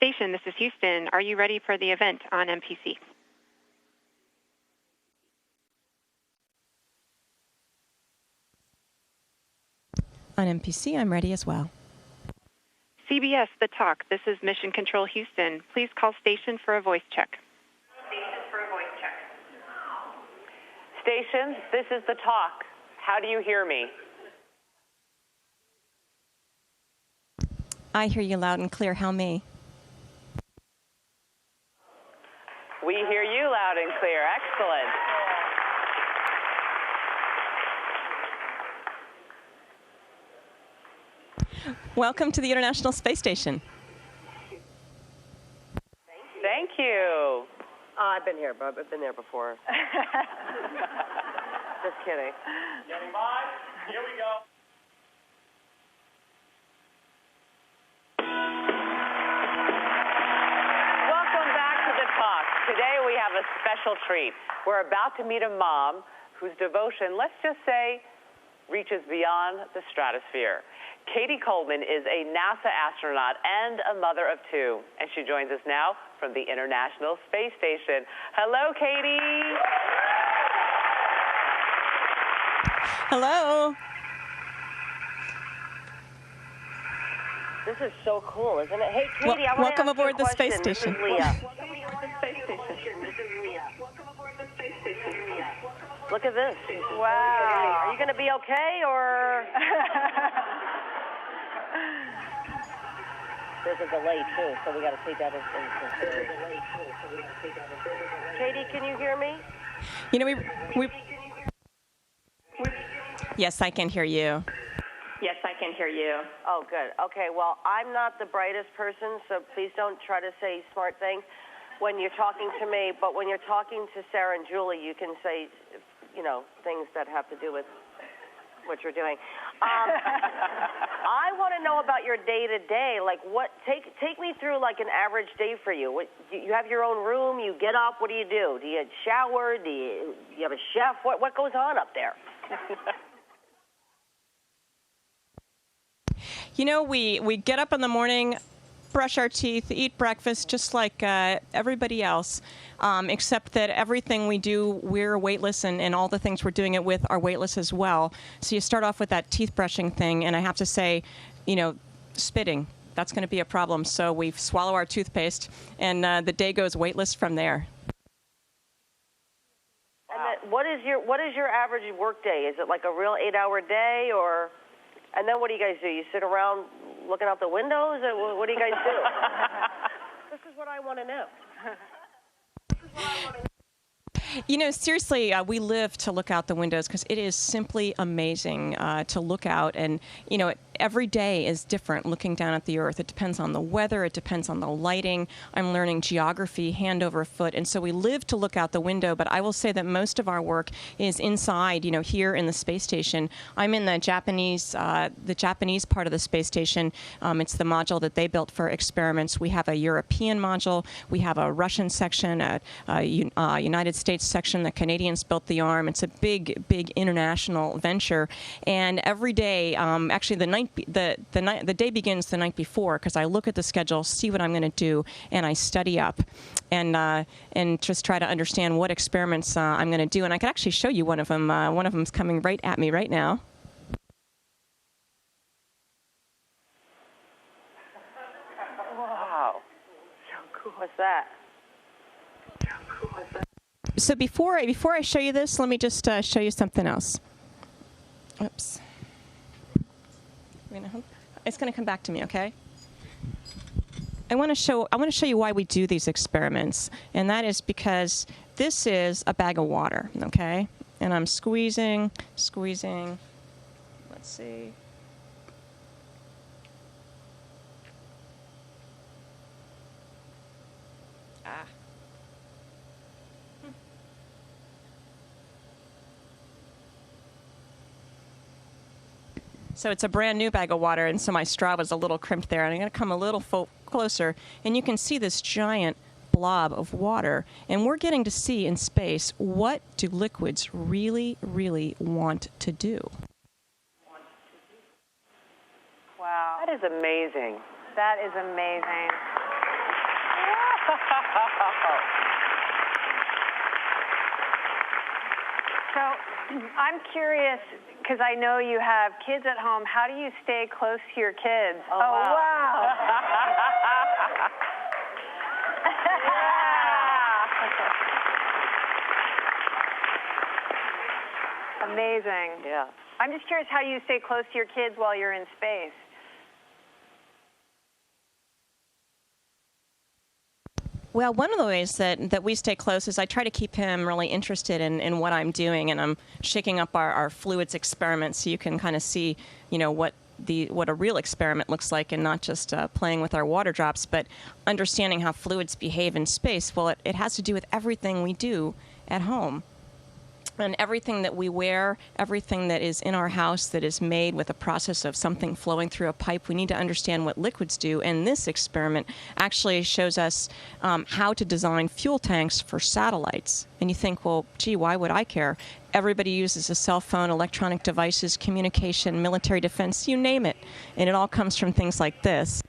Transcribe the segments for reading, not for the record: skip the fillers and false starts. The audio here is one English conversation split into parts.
Station, this is Houston. Are you ready for the event on MPC? On MPC, I'm ready as well. CBS, The Talk. This is Mission Control Houston. Please call station for a voice check. Station, this is The Talk. How do you hear me? I hear you loud and clear. How me? We hear you loud and clear. Excellent. Welcome to the International Space Station. Thank you. I've been here, but I've been there before. Just kidding. Getting by. Here we go. Welcome back to The Talk. Today we have a special treat. We're about to meet a mom whose devotion, let's just say, reaches beyond the stratosphere. Cady Coleman is a NASA astronaut and a mother of two, and she joins us now from the International Space Station. Hello, Cady. Hello. This is so cool, isn't it? Hey, Cady, I want to welcome ask you aboard a the space question. station. This is Leah. Look at this. Wow. Are you going to be okay, or? There's a delay, too, so we got to take that into consideration. Cady, can you hear me? You know, we Yes, I can hear you. Yes, I can hear you. Oh, good. Okay, well, I'm not the brightest person, so please don't try to say smart things when you're talking to me, but when you're talking to Sarah and Julie, you can say, you know, things that have to do with what you're doing. I want to know about your day-to-day. Like, take me through, like, an average day for you. You have your own room, you get up, what do? Do you shower? Do you have a chef? What goes on up there? You know, we get up in the morning, brush our teeth, eat breakfast, just like everybody else, except that everything we do, we're weightless, and all the things we're doing it with are weightless as well. So you start off with that teeth brushing thing, and I have to say, you know, spitting, that's going to be a problem. So we swallow our toothpaste, and the day goes weightless from there. And what is your average work day? Is it like a real 8-hour day, or? And then what do you guys do? You sit around looking out the windows? Or what do you guys do? This is what I want to know. You know, seriously, we live to look out the windows because it is simply amazing to look out. And, you know, every day is different looking down at the Earth. It depends on the weather. It depends on the lighting. I'm learning geography hand over foot. And so we live to look out the window. But I will say that most of our work is inside, you know, here in the space station. I'm in the Japanese part of the space station. It's the module that they built for experiments. We have a European module. We have a Russian section, a United States section. The Canadians built the arm. It's a big, big international venture. And every day, actually the day begins the night before, because I look at the schedule, see what I'm going to do, and I study up and just try to understand what experiments I'm going to do. And I could actually show you one of them. One of them is coming right at me right now. Wow. So cool. What's that? So before I show you this, let me just show you something else. Oops. It's going to come back to me, okay? I want to show you why we do these experiments, and that is because this is a bag of water, okay? And I'm squeezing. Let's see. So it's a brand new bag of water, and so my straw was a little crimped there. And I'm going to come a little closer, and you can see this giant blob of water. And we're getting to see in space, what do liquids really, really want to do? Wow. That is amazing. That is amazing. So I'm curious, because I know you have kids at home, how do you stay close to your kids? Oh, wow. Amazing. Yeah. I'm just curious how you stay close to your kids while you're in space. Well, one of the ways that we stay close is I try to keep him really interested in what I'm doing, and I'm shaking up our fluids experiments so you can kind of see, what a real experiment looks like, and not just playing with our water drops, but understanding how fluids behave in space. Well, it has to do with everything we do at home. And everything that we wear, everything that is in our house that is made with a process of something flowing through a pipe, we need to understand what liquids do. And this experiment actually shows us how to design fuel tanks for satellites. And you think, well, gee, why would I care? Everybody uses a cell phone, electronic devices, communication, military defense, you name it. And it all comes from things like this.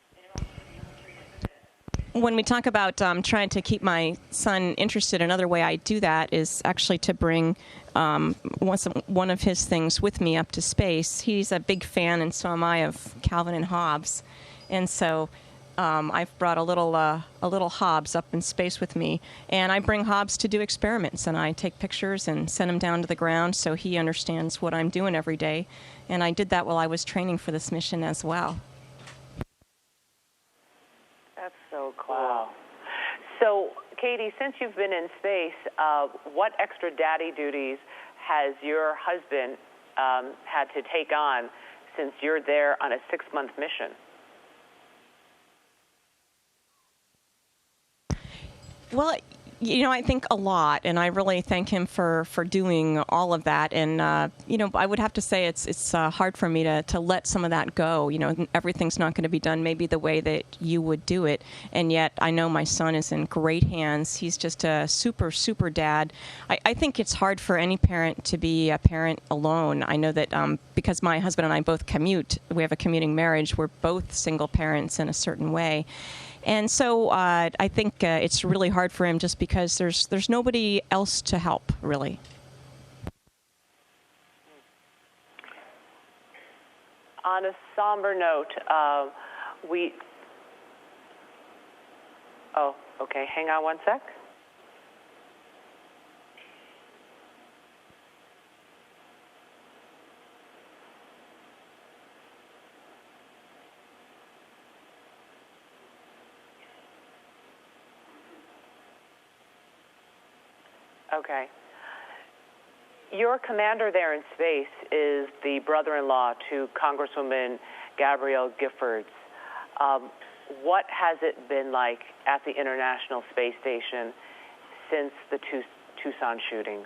When we talk about trying to keep my son interested, another way I do that is actually to bring one of his things with me up to space. He's a big fan, and so am I, of Calvin and Hobbes. And so I've brought a little Hobbes up in space with me, and I bring Hobbes to do experiments, and I take pictures and send him down to the ground so he understands what I'm doing every day. And I did that while I was training for this mission as well. That's so cool. Wow. So, Katie, since you've been in space, what extra daddy duties has your husband had to take on since you're there on a 6-month mission? Well, I think a lot, and I really thank him for doing all of that. And, I would have to say it's hard for me to let some of that go. Everything's not going to be done maybe the way that you would do it. And yet I know my son is in great hands. He's just a super, super dad. I think it's hard for any parent to be a parent alone. I know that because my husband and I both commute, we have a commuting marriage, we're both single parents in a certain way. And so I think it's really hard for him just because there's nobody else to help, really. On a somber note, Oh, okay. Hang on one sec. Okay. Your commander there in space is the brother-in-law to Congresswoman Gabrielle Giffords. What has it been like at the International Space Station since the Tucson shootings?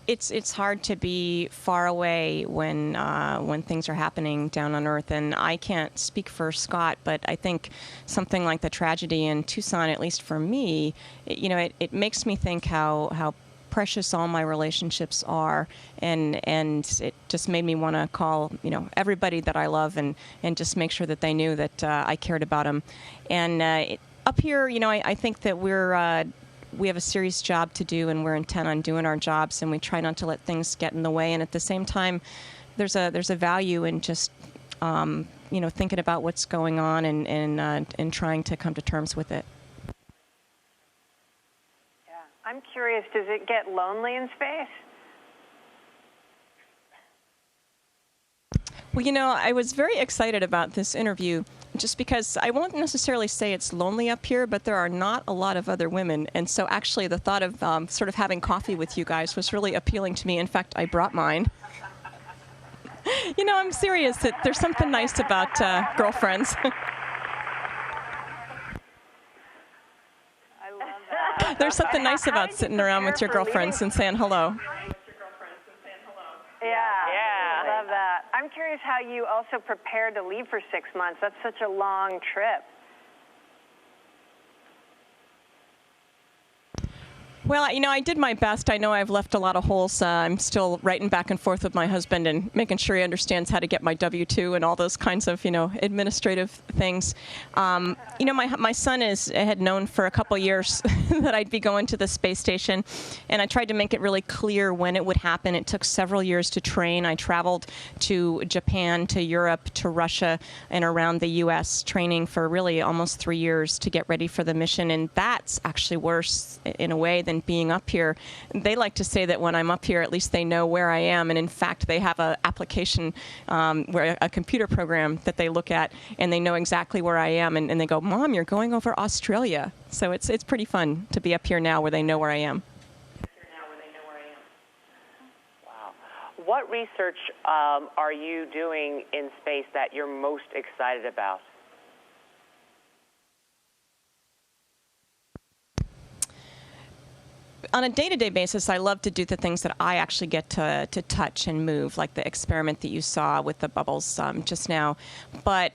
It's hard to be far away when things are happening down on Earth, and I can't speak for Scott, but I think something like the tragedy in Tucson, at least for me, it makes me think how precious all my relationships are, and it just made me want to call everybody that I love and just make sure that they knew that I cared about them. And up here, I think that we have a serious job to do, and we're intent on doing our jobs, and we try not to let things get in the way. And at the same time, there's a value in just thinking about what's going on and trying to come to terms with it. Yeah, I'm curious. Does it get lonely in space? Well, I was very excited about this interview just because I won't necessarily say it's lonely up here, but there are not a lot of other women. And so actually the thought of sort of having coffee with you guys was really appealing to me. In fact, I brought mine. I'm serious. There's something nice about girlfriends. I love that. There's something nice about sitting around with your girlfriends and saying hello. Yeah, love that. I'm curious how you also prepared to leave for 6 months. That's such a long trip. Well, I did my best. I know I've left a lot of holes. I'm still writing back and forth with my husband and making sure he understands how to get my W-2 and all those kinds of, administrative things. My son had known for a couple years that I'd be going to the space station, and I tried to make it really clear when it would happen. It took several years to train. I traveled to Japan, to Europe, to Russia, and around the U.S., training for really almost 3 years to get ready for the mission, and that's actually worse in a way than being up here. They like to say that when I'm up here, at least they know where I am. And in fact, they have an application, where a computer program that they look at, and they know exactly where I am. And they go, "Mom, you're going over Australia." So it's pretty fun to be up here now where they know where I am. Wow. What research are you doing in space that you're most excited about? On a day-to-day basis, I love to do the things that I actually get to touch and move, like the experiment that you saw with the bubbles just now. But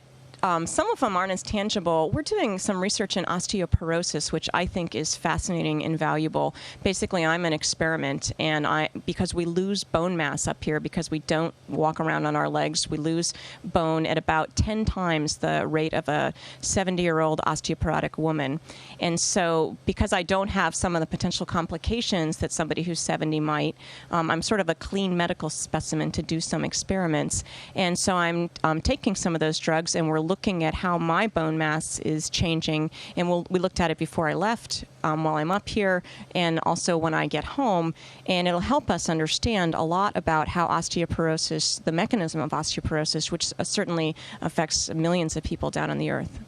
some of them aren't as tangible. We're doing some research in osteoporosis, which I think is fascinating and valuable. Basically, I'm an experiment, and because we lose bone mass up here, because we don't walk around on our legs, we lose bone at about 10 times the rate of a 70-year-old osteoporotic woman. And so because I don't have some of the potential complications that somebody who's 70 might, I'm sort of a clean medical specimen to do some experiments. And so I'm taking some of those drugs, and we're looking at how my bone mass is changing, and we looked at it before I left, while I'm up here, and also when I get home, and it'll help us understand a lot about how osteoporosis, the mechanism of osteoporosis, which certainly affects millions of people down on the earth.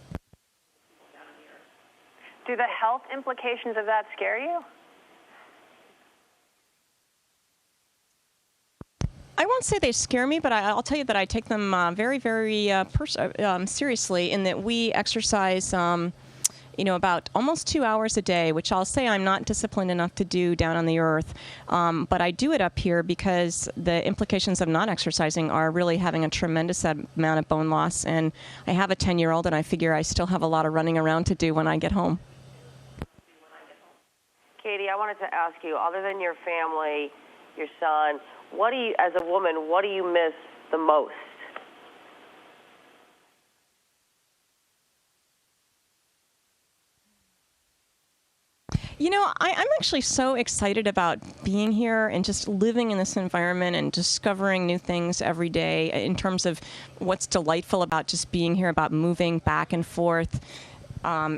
Do the health implications of that scare you? I won't say they scare me, but I'll tell you that I take them very, very seriously, in that we exercise, about almost 2 hours a day, which I'll say I'm not disciplined enough to do down on the earth. But I do it up here because the implications of not exercising are really having a tremendous amount of bone loss. And I have a 10-year-old, and I figure I still have a lot of running around to do when I get home. Katie, I wanted to ask you, other than your family, your son, as a woman, what do you miss the most? I'm actually so excited about being here and just living in this environment and discovering new things every day in terms of what's delightful about just being here, about moving back and forth.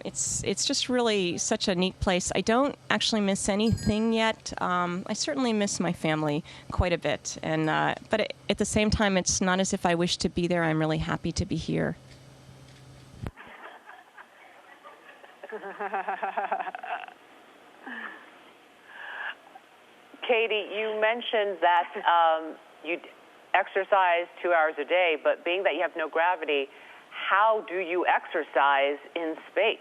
It's just really such a neat place. I don't actually miss anything yet. I certainly miss my family quite a bit, but at the same time, it's not as if I wish to be there. I'm really happy to be here. Katie, you mentioned that you exercise 2 hours a day, but being that you have no gravity, how do you exercise in space?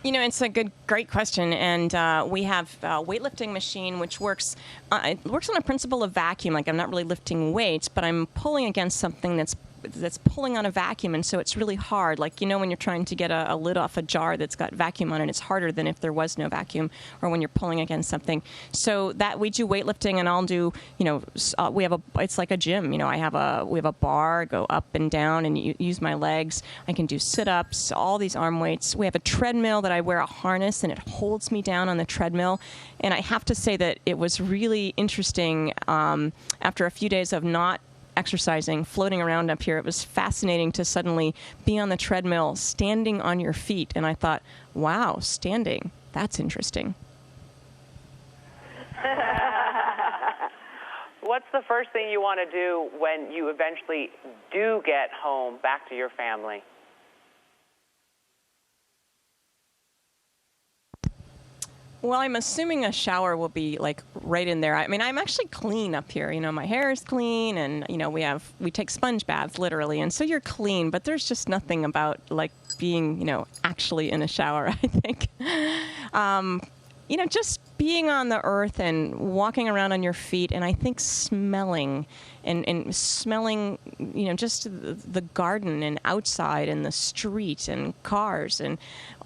It's a great question, and we have a weightlifting machine which works. It works on a principle of vacuum. Like, I'm not really lifting weights, but I'm pulling against something that's pulling on a vacuum, and so it's really hard. Like, when you're trying to get a lid off a jar that's got vacuum on it, it's harder than if there was no vacuum, or when you're pulling against something. So that we do weightlifting, and I'll do, it's like a gym. We have a bar, go up and down, and use my legs. I can do sit-ups, all these arm weights. We have a treadmill that I wear a harness, and it holds me down on the treadmill. And I have to say that it was really interesting after a few days of not exercising, floating around up here. It was fascinating to suddenly be on the treadmill, standing on your feet. And I thought, wow, standing, that's interesting. What's the first thing you want to do when you eventually do get home, back to your family? Well, I'm assuming a shower will be like right in there. I mean, I'm actually clean up here. My hair is clean, and we take sponge baths literally, and so you're clean. But there's just nothing about like being actually in a shower. I think, just being on the earth and walking around on your feet, and I think smelling and smelling, just the garden and outside and the street and cars and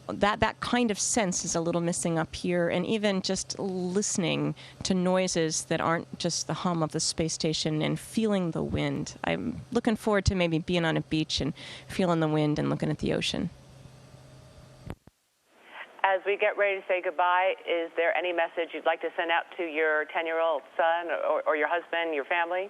that kind of sense is a little missing up here, and even just listening to noises that aren't just the hum of the space station and feeling the wind. I'm looking forward to maybe being on a beach and feeling the wind and looking at the ocean. As we get ready to say goodbye, is there any message you'd like to send out to your 10-year-old son or your husband, your family?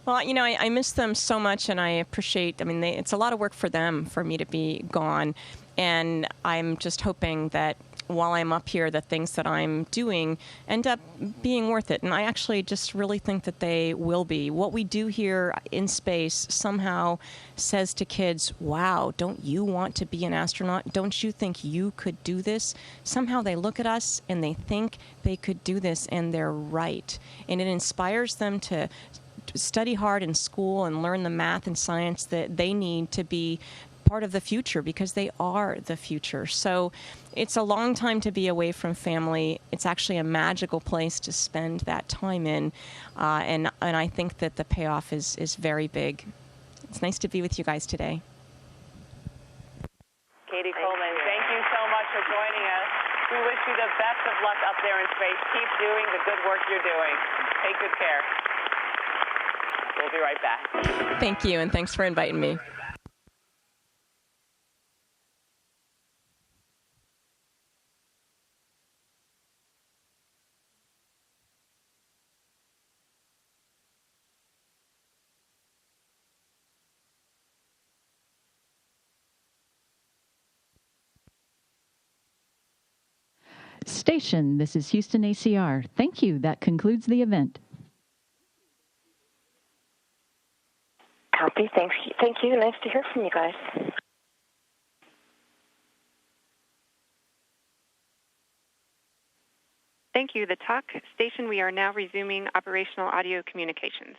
Well, I miss them so much, and I appreciate, it's a lot of work for them for me to be gone. And I'm just hoping that while I'm up here, the things that I'm doing end up being worth it. And I actually just really think that they will be. What we do here in space somehow says to kids, wow, don't you want to be an astronaut? Don't you think you could do this? Somehow they look at us and they think they could do this, and they're right. And it inspires them to study hard in school and learn the math and science that they need to be part of the future, because they are the future. So it's a long time to be away from family. It's actually a magical place to spend that time in, and I think that the payoff is very big. It's nice to be with you guys today. Cady Coleman, thank you so much for joining us. We wish you the best of luck up there in space. Keep doing the good work you're doing. Take good care. We'll be right back. Thank you, and thanks for inviting me. Station, this is Houston ACR. Thank you. That concludes the event. Copy. Thank you. Nice to hear from you guys. Thank you, the talk station. We are now resuming operational audio communications.